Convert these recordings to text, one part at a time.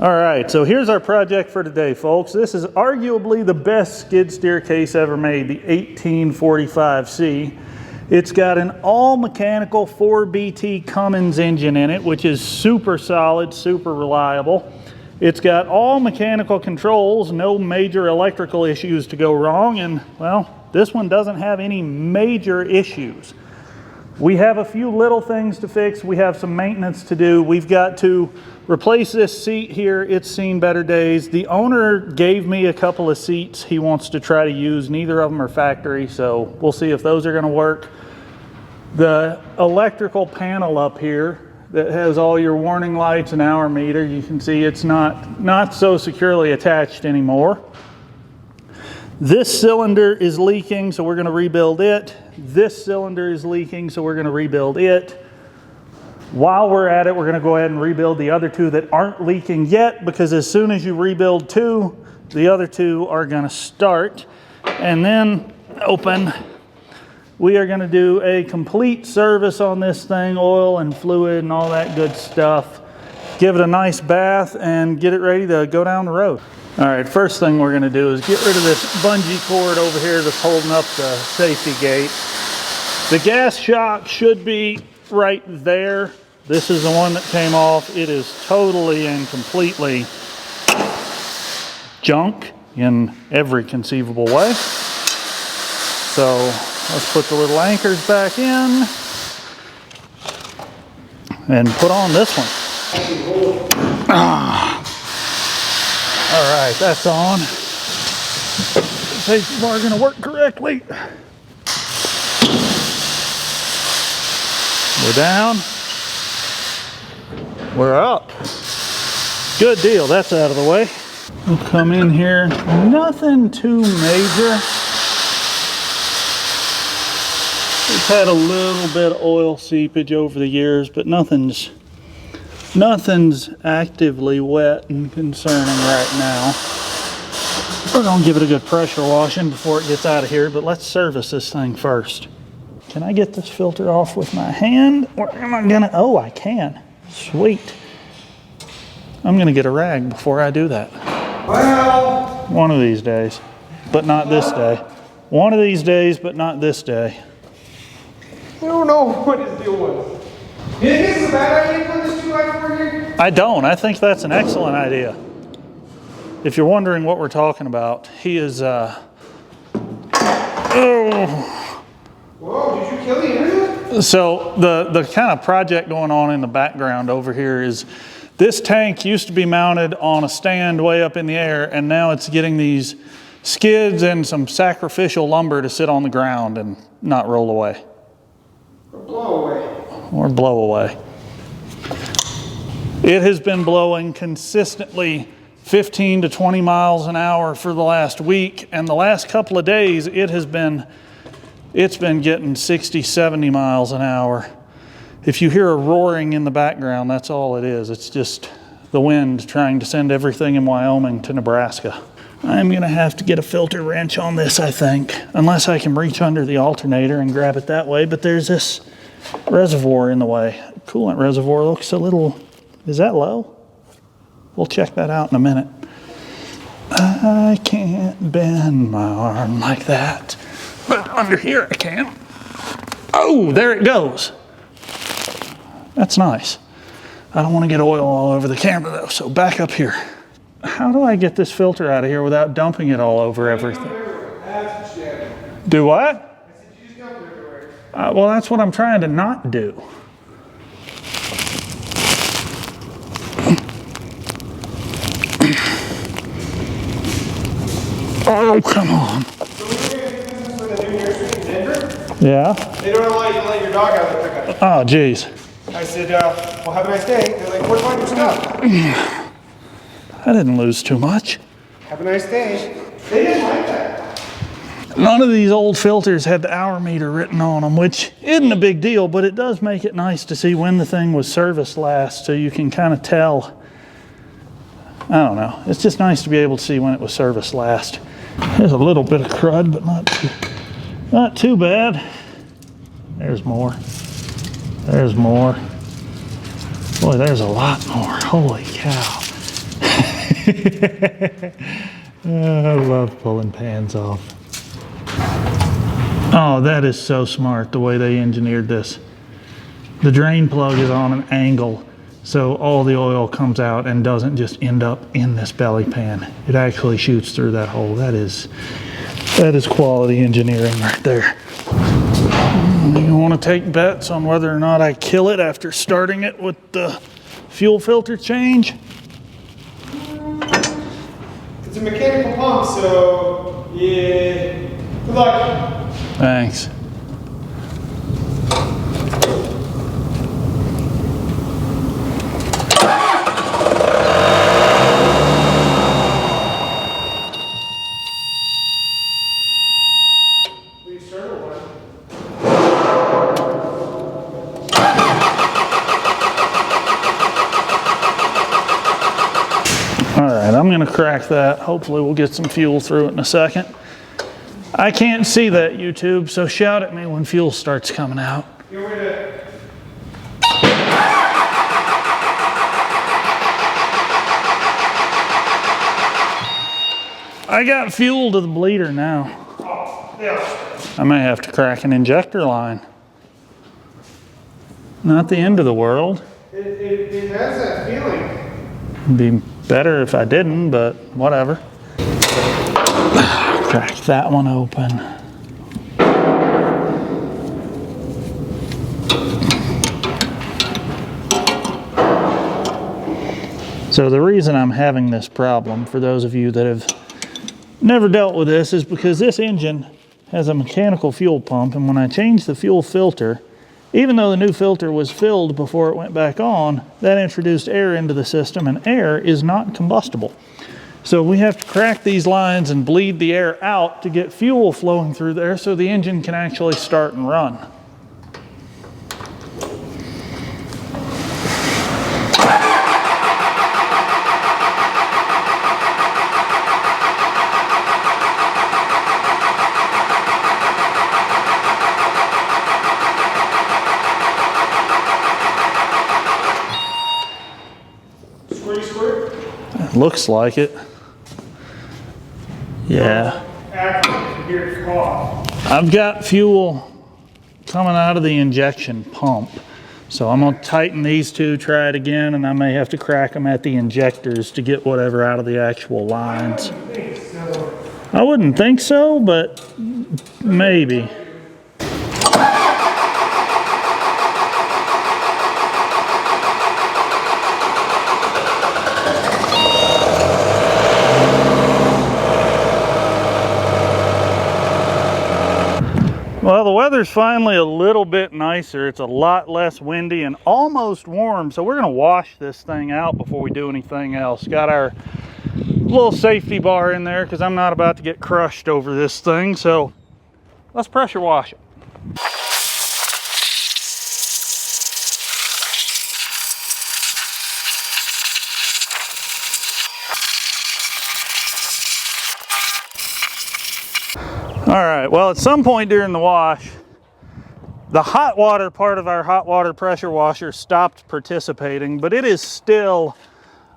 All right, so here's our project for today, folks. This is arguably the best skid steer case ever made, the 1845C. It's got an all-mechanical 4BT Cummins engine in it, which is super solid, super reliable. It's got all mechanical controls, no major electrical issues to go wrong, and, well, this one doesn't have any major issues. We have a few little things to fix. We have some maintenance to do. We've got to replace this seat here. It's seen better days. The owner gave me a couple of seats he wants to try to use. Neither of them are factory, so we'll see if those are going to work. The electrical panel up here that has all your warning lights and hour meter, you can see it's not so securely attached anymore. This cylinder is leaking, so we're going to rebuild it. This cylinder is leaking, so we're going to rebuild it. While we're at it, we're going to go ahead and rebuild the other two that aren't leaking yet, because as soon as you rebuild two, the other two are going to start. And then open. We are going to do a complete service on this thing, oil and fluid and all that good stuff. Give it a nice bath and get it ready to go down the road. All right, first thing we're going to do is get rid of this bungee cord over here that's holding up the safety gate. The gas shock should be right there. This is the one that came off. It is totally and completely junk in every conceivable way. So let's put the little anchors back in and put on this one. All right, that's on. Safety bar going to work correctly. We're down. We're up. Good deal, that's out of the way. We'll come in here, nothing too major. It's had a little bit of oil seepage over the years, but nothing's actively wet and concerning right now. We're gonna give it a good pressure washing before it gets out of here, but let's service this thing first. Can I get this filter off with my hand? Or am I gonna, oh, I can. Sweet. I'm gonna get a rag before I do that. Well, one of these days, but not this day. One of these days, but not this day. I don't know what his deal was. Do you think it's a bad idea to put this 2x4 here? I don't. I think that's an excellent idea. If you're wondering what we're talking about, he is, oh. Whoa, did you kill the internet? So the kind of project going on in the background over here is this tank used to be mounted on a stand way up in the air, and now it's getting these skids and some sacrificial lumber to sit on the ground and not roll away. Or blow away. Or blow away. It has been blowing consistently 15 to 20 miles an hour for the last week, and the last couple of days it's been getting 60, 70 miles an hour. If you hear a roaring in the background, that's all it is. It's just the wind trying to send everything in Wyoming to Nebraska. I'm gonna have to get a filter wrench on this, I think, unless I can reach under the alternator and grab it that way, but there's this reservoir in the way. Coolant reservoir looks a little, is that low? We'll check that out in a minute. I can't bend my arm like that. But under here I can. Oh, there it goes. That's nice. I don't want to get oil all over the camera though, so back up here. How do I get this filter out of here without dumping it all over everything? Do what? Well, that's what I'm trying to not do. Oh, come on. Yeah? They don't allow you to let your dog out of the pickup. Oh, geez. I said, well, have a nice day. They're like, where's all your stuff? I didn't lose too much. Have a nice day. They didn't like that. None of these old filters had the hour meter written on them, which isn't a big deal, but it does make it nice to see when the thing was serviced last, so you can kind of tell. I don't know. It's just nice to be able to see when it was serviced last. There's a little bit of crud, but not too bad. There's more. There's more. Boy, there's a lot more. Holy cow. I love pulling pans off. Oh, that is so smart the way they engineered this. The drain plug is on an angle, so all the oil comes out and doesn't just end up in this belly pan. It actually shoots through that hole. That is quality engineering right there. You want to take bets on whether or not I kill it after starting it with the fuel filter change? It's a mechanical pump, so yeah. Good luck. Thanks. I'm gonna crack that. Hopefully we'll get some fuel through it in a second. I can't see that, YouTube, so shout at me when fuel starts coming out. I got fuel to the bleeder now. Oh, yeah. I may have to crack an injector line. Not the end of the world. It has that feeling. It'd be better if I didn't, but whatever. Crack that one open. So the reason I'm having this problem, for those of you that have never dealt with this, is because this engine has a mechanical fuel pump, and when I changed the fuel filter, even though the new filter was filled before it went back on, that introduced air into the system, and air is not combustible. So we have to crack these lines and bleed the air out to get fuel flowing through there so the engine can actually start and run. Looks like it. Yeah. I've got fuel coming out of the injection pump. So I'm gonna tighten these two, try it again, and I may have to crack them at the injectors to get whatever out of the actual lines. I wouldn't think so, but maybe. Well, the weather's finally a little bit nicer. It's a lot less windy and almost warm. So we're gonna wash this thing out before we do anything else. Got our little safety bar in there because I'm not about to get crushed over this thing. So let's pressure wash it. All right, well, at some point during the wash, the hot water part of our hot water pressure washer stopped participating, but it is still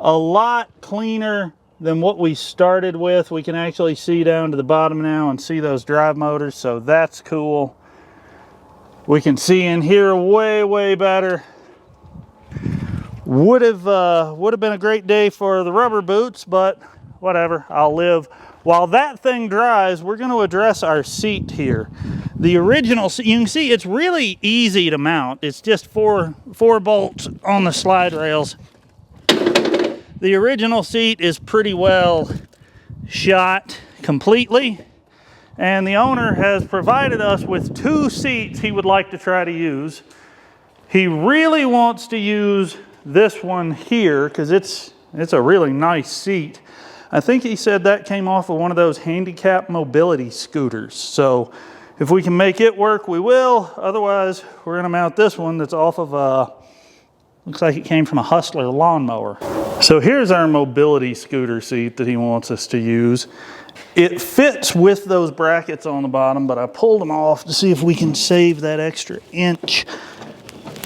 a lot cleaner than what we started with. We can actually see down to the bottom now and see those drive motors, so that's cool. We can see in here way, way better. Would have been a great day for the rubber boots, but whatever, I'll live. While that thing dries, we're going to address our seat here. The original seat, you can see it's really easy to mount. It's just four bolts on the slide rails. The original seat is pretty well shot completely, and the owner has provided us with 2 seats he would like to try to use. He really wants to use this one here because it's a really nice seat. I think he said that came off of one of those handicap mobility scooters. So if we can make it work, we will. Otherwise, we're gonna mount this one that's off of looks like it came from a Hustler lawnmower. So here's our mobility scooter seat that he wants us to use. It fits with those brackets on the bottom, but I pulled them off to see if we can save that extra inch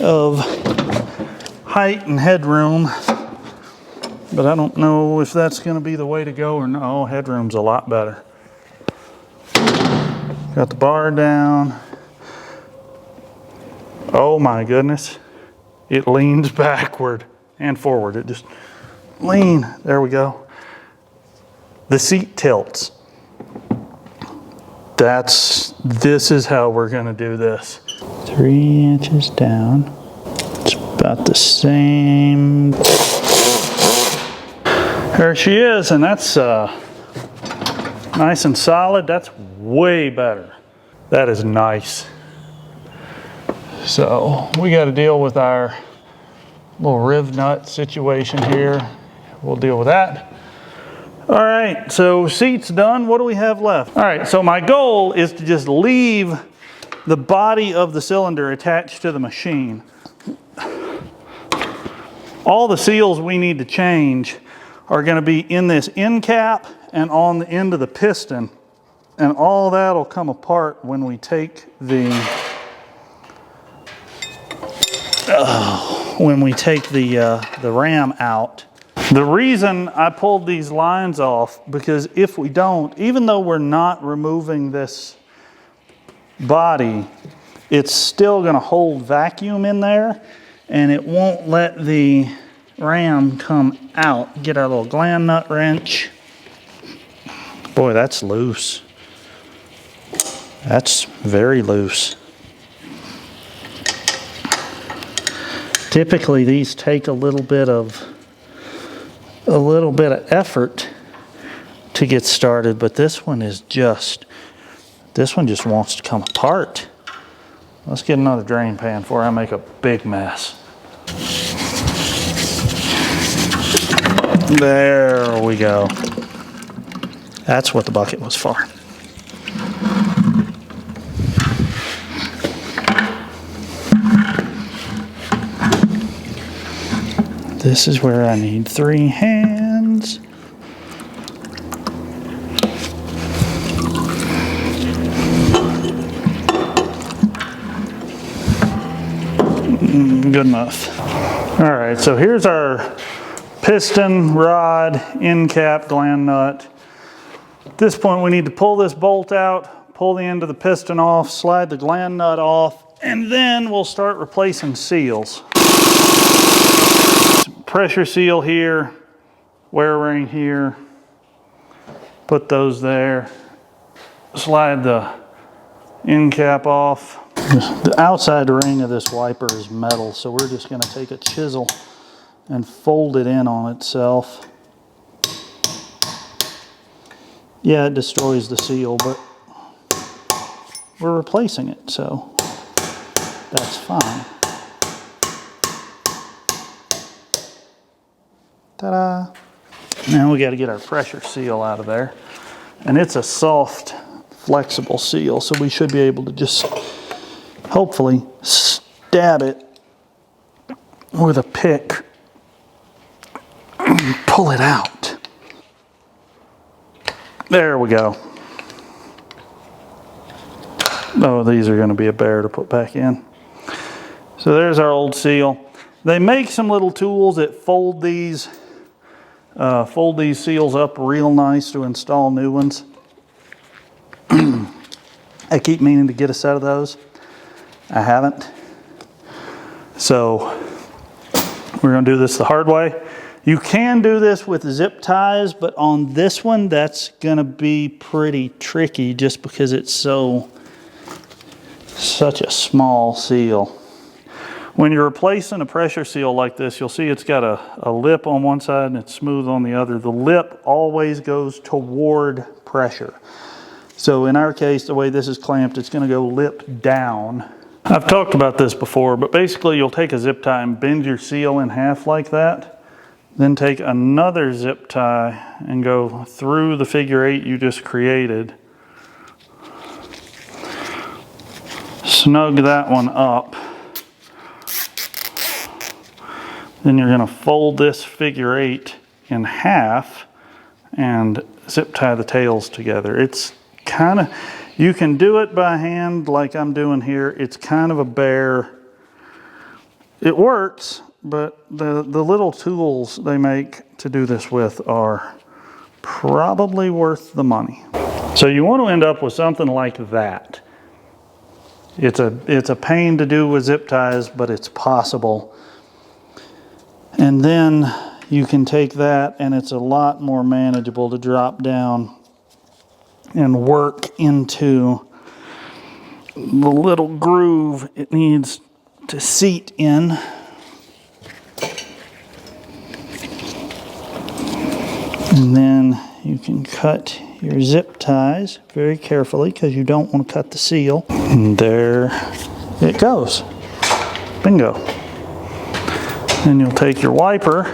of height and headroom. but I don't know if that's gonna be the way to go or no. Headroom's a lot better. Got the bar down. Oh my goodness. It leans backward and forward. It just lean, there we go. The seat tilts. This is how we're gonna do this. 3 inches down. It's about the same. There she is, and that's nice and solid. That's way better. That is nice. So we got to deal with our little riv nut situation here. We'll deal with that. All right, so seat's done. What do we have left? All right, so my goal is to just leave the body of the cylinder attached to the machine. All the seals we need to change are going to be in this end cap and on the end of the piston, and all that'll come apart when we take the ram out. The reason I pulled these lines off, because if we don't, even though we're not removing this body, it's still going to hold vacuum in there, and it won't let the ram come out. Get our little gland nut wrench. Boy, that's loose. That's very loose. Typically these take a little bit of effort to get started, but this one just wants to come apart. Let's get another drain pan before I make a big mess. There we go. That's what the bucket was for. This is where I need 3 hands. Good enough. All right, so here's our piston, rod, end cap, gland nut. At this point, we need to pull this bolt out, pull the end of the piston off, slide the gland nut off, and then we'll start replacing seals. Pressure seal here, wear ring here, put those there, slide the end cap off. The outside ring of this wiper is metal, so we're just going to take a chisel and fold it in on itself. Yeah, it destroys the seal, but we're replacing it, so that's fine. Ta-da! Now we got to get our pressure seal out of there. And it's a soft, flexible seal, so we should be able to just hopefully stab it with a pick and pull it out. There we go. Oh, these are going to be a bear to put back in. So there's our old seal. They make some little tools that fold these seals up real nice to install new ones. I keep meaning to get a set of those. I haven't. So we're going to do this the hard way. You can do this with zip ties, but on this one, that's going to be pretty tricky just because it's such a small seal. When you're replacing a pressure seal like this, you'll see it's got a lip on one side and it's smooth on the other. The lip always goes toward pressure. So in our case, the way this is clamped, it's going to go lip down. I've talked about this before, but basically you'll take a zip tie and bend your seal in half like that. Then take another zip tie and go through the figure 8 you just created. Snug that one up. Then you're going to fold this figure 8 in half and zip tie the tails together. It's kind of, you can do it by hand like I'm doing here. It's kind of a bear. It works, but the little tools they make to do this with are probably worth the money. So you want to end up with something like that. It's a pain to do with zip ties, but it's possible. And then you can take that and it's a lot more manageable to drop down and work into the little groove it needs to seat in. And then you can cut your zip ties very carefully because you don't want to cut the seal. And there it goes. Bingo. Then you'll take your wiper.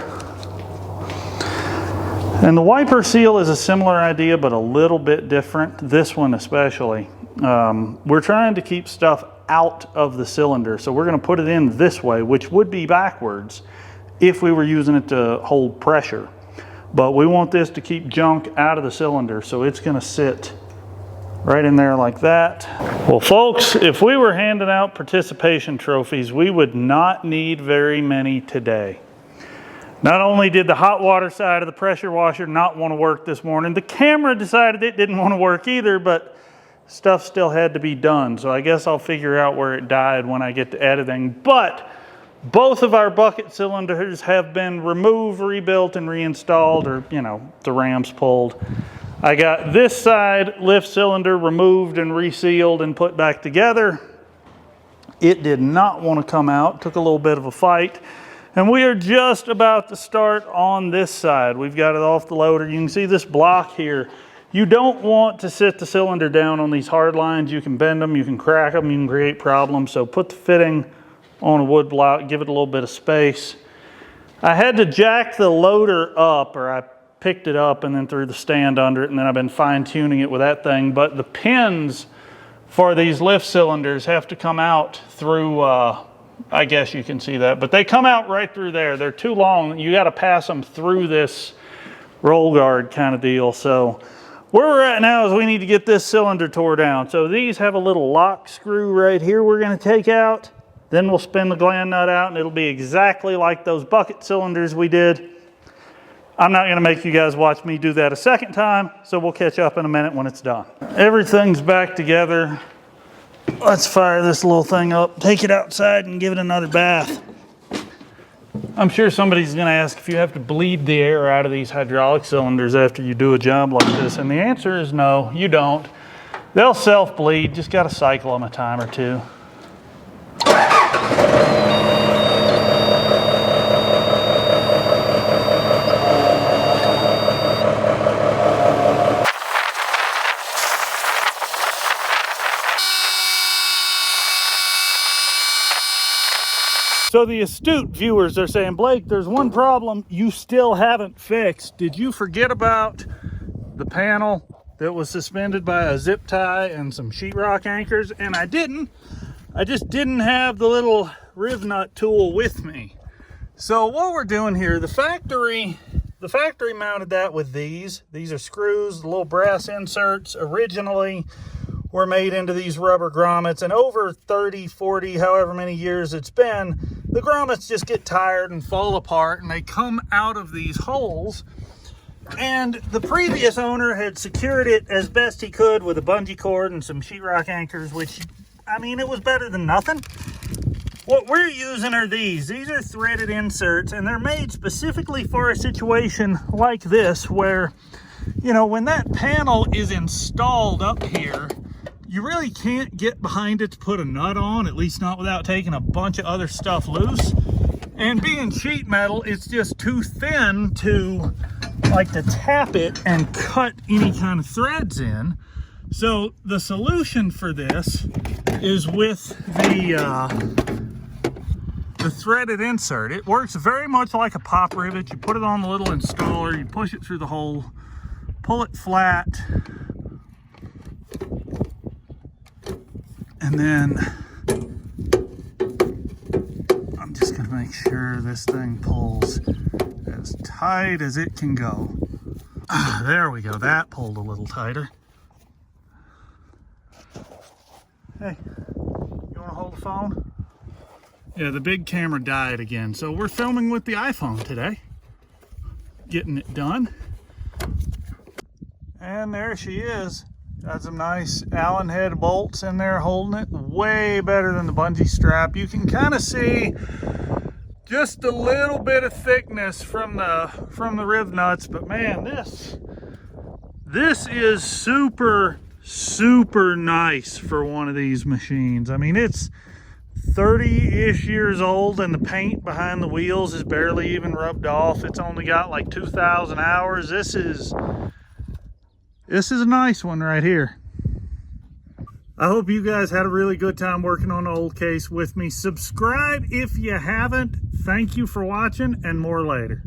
And the wiper seal is a similar idea, but a little bit different. This one especially. We're trying to keep stuff out of the cylinder, so we're going to put it in this way, which would be backwards if we were using it to hold pressure. But we want this to keep junk out of the cylinder, so it's going to sit right in there like that. Well, folks, if we were handing out participation trophies, we would not need very many today. Not only did the hot water side of the pressure washer not want to work this morning, the camera decided it didn't want to work either, but stuff still had to be done. So I guess I'll figure out where it died when I get to editing. But both of our bucket cylinders have been removed, rebuilt, and reinstalled, or, you know, the rams pulled. I got this side lift cylinder removed and resealed and put back together. It did not want to come out, took a little bit of a fight. And we are just about to start on this side. We've got it off the loader. You can see this block here. You don't want to sit the cylinder down on these hard lines. You can bend them, you can crack them, you can create problems. So put the fitting on a wood block, give it a little bit of space. I had to jack the loader up, or I picked it up and then threw the stand under it, and then I've been fine tuning it with that thing. But the pins for these lift cylinders have to come out through, I guess you can see that, but they come out right through there. They're too long. You got to pass them through this roll guard kind of deal. So where we're at now is we need to get this cylinder tore down. So these have a little lock screw right here we're going to take out. Then we'll spin the gland nut out and it'll be exactly like those bucket cylinders we did. I'm not going to make you guys watch me do that a second time, so we'll catch up in a minute when it's done. Everything's back together. Let's fire this little thing up, take it outside and give it another bath. I'm sure somebody's going to ask if you have to bleed the air out of these hydraulic cylinders after you do a job like this, and the answer is no, you don't. They'll self-bleed, just got to cycle them a time or two. So the astute viewers are saying, Blake, there's one problem you still haven't fixed. Did you forget about the panel that was suspended by a zip tie and some sheetrock anchors? And I didn't. I just didn't have the little riv nut tool with me. So what we're doing here, the factory mounted that with these. These are screws, the little brass inserts originally were made into these rubber grommets, and over 30, 40, however many years it's been, the grommets just get tired and fall apart, and they come out of these holes. And the previous owner had secured it as best he could with a bungee cord and some sheetrock anchors, which, I mean, it was better than nothing. What we're using are these. These are threaded inserts, and they're made specifically for a situation like this where, you know, when that panel is installed up here, you really can't get behind it to put a nut on, at least not without taking a bunch of other stuff loose. And being sheet metal, it's just too thin to tap it and cut any kind of threads in. So the solution for this is with the threaded insert. It works very much like a pop rivet. You put it on the little installer, you push it through the hole, pull it flat, and then I'm just going to make sure this thing pulls as tight as it can go. There we go. That pulled a little tighter. Hey, you want to hold the phone? Yeah, the big camera died again. So we're filming with the iPhone today. Getting it done. And there she is. Got some nice Allen head bolts in there holding it. Way better than the bungee strap. You can kind of see just a little bit of thickness from the rib nuts, but man, this is super nice for one of these machines. I mean, it's 30-ish years old and the paint behind the wheels is barely even rubbed off. It's only got like 2,000 hours. This is a nice one right here. I hope you guys had a really good time working on the old case with me. Subscribe if you haven't. Thank you for watching, and more later.